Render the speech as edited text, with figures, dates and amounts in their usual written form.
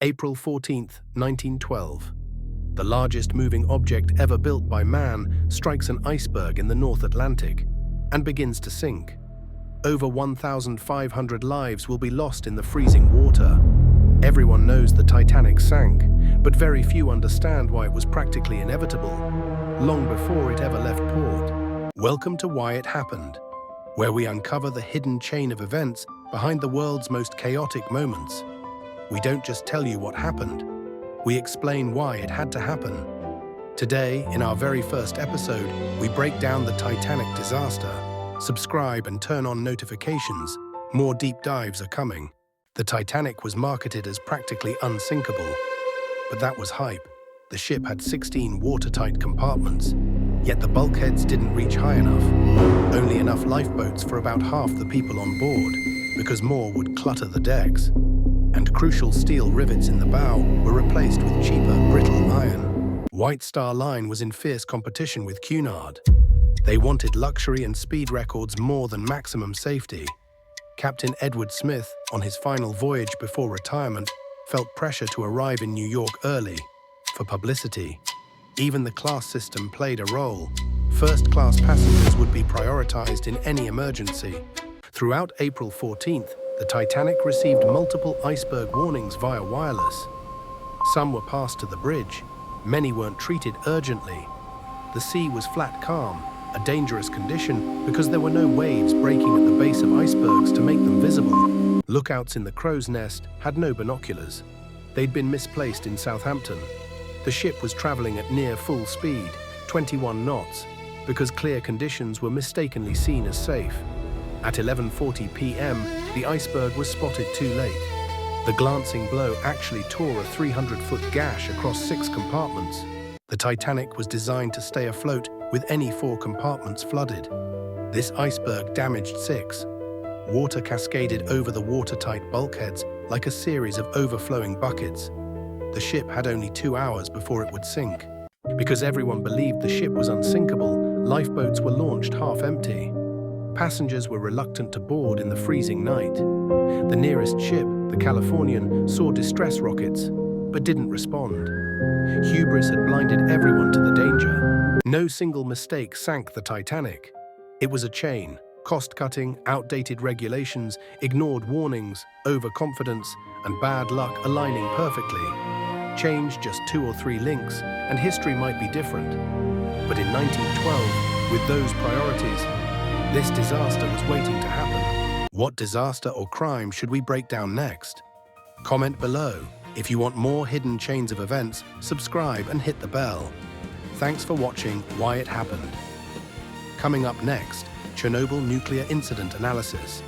April 14, 1912. The largest moving object ever built by man strikes an iceberg in the North Atlantic and begins to sink. Over 1,500 lives will be lost in the freezing water. Everyone knows the Titanic sank, but very few understand why it was practically inevitable, long before it ever left port. Welcome to Why It Happened, where we uncover the hidden chain of events behind the world's most chaotic moments. We don't just tell you what happened, we explain why it had to happen. Today, in our very first episode, we break down the Titanic disaster. Subscribe and turn on notifications. More deep dives are coming. The Titanic was marketed as practically unsinkable, but that was hype. The ship had 16 watertight compartments, yet the bulkheads didn't reach high enough. Only enough lifeboats for about half the people on board, because more would clutter the decks. And crucial steel rivets in the bow were replaced with cheaper, brittle iron. White Star Line was in fierce competition with Cunard. They wanted luxury and speed records more than maximum safety. Captain Edward Smith, on his final voyage before retirement, felt pressure to arrive in New York early, for publicity. Even the class system played a role. First-class passengers would be prioritized in any emergency. Throughout April 14th, the Titanic received multiple iceberg warnings via wireless. Some were passed to the bridge. Many weren't treated urgently. The sea was flat calm, a dangerous condition because there were no waves breaking at the base of icebergs to make them visible. Lookouts in the crow's nest had no binoculars. They'd been misplaced in Southampton. The ship was traveling at near full speed, 21 knots, because clear conditions were mistakenly seen as safe. At 11:40 p.m., the iceberg was spotted too late. The glancing blow actually tore a 300-foot gash across 6 compartments. The Titanic was designed to stay afloat with any 4 compartments flooded. This iceberg damaged 6. Water cascaded over the watertight bulkheads like a series of overflowing buckets. The ship had only 2 hours before it would sink. Because everyone believed the ship was unsinkable, lifeboats were launched half-empty. Passengers were reluctant to board in the freezing night. The nearest ship, the Californian, saw distress rockets, but didn't respond. Hubris had blinded everyone to the danger. No single mistake sank the Titanic. It was a chain: cost-cutting, outdated regulations, ignored warnings, overconfidence, and bad luck aligning perfectly. Change just 2 or 3 links, and history might be different. But in 1912, with those priorities, this disaster was waiting to happen. What disaster or crime should we break down next? Comment below. If you want more hidden chains of events, subscribe and hit the bell. Thanks for watching Why It Happened. Coming up next, Chernobyl nuclear incident analysis.